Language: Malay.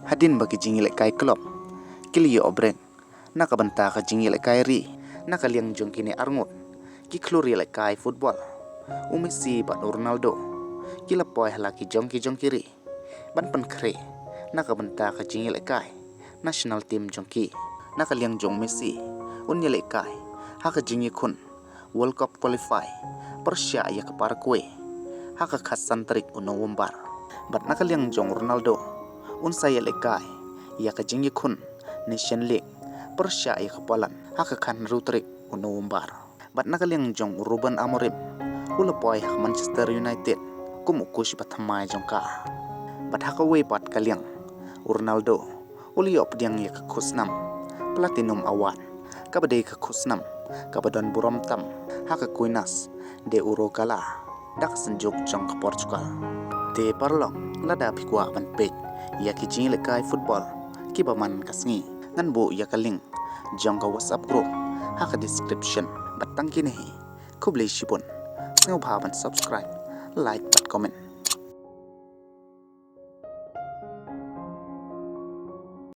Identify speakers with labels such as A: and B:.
A: hadin bagi jingile kai klop kili yo obreng nakabanta ka jingile kai ri nakaliang jong kini arngut ki kluri le kai football Messi bat Ronaldo kila poi halaki jong kiri ban pan kre nakabanta ka jingile kai national team jongki nakaliang jong Messi unyele kai haka jingi kun World Cup qualify Persia ya ke Paraguay haka khasan tarik November bat nakaliang jong Ronaldo saya lekai ya ke jingi kun Nation League Persia ya ke Poland haka kan rutrik November bat nakaliang jong Ruben Amorim ulapoi hak Manchester United kumukush bathamai jongka bat haka we bat kaliang Ronaldo uliop diang ya ke khusnam Platinum Award kabade ke khusnam kabadon buram tam haka kuinas de urokala dak senjuk jong ke Portugal te parlong lada pikwa ban pek ya ki jing le kai football ki baman kasngi ngan bo ya kaling jong ka WhatsApp group haka description batang kini kubli shipun ngau ban subscribe like bat comment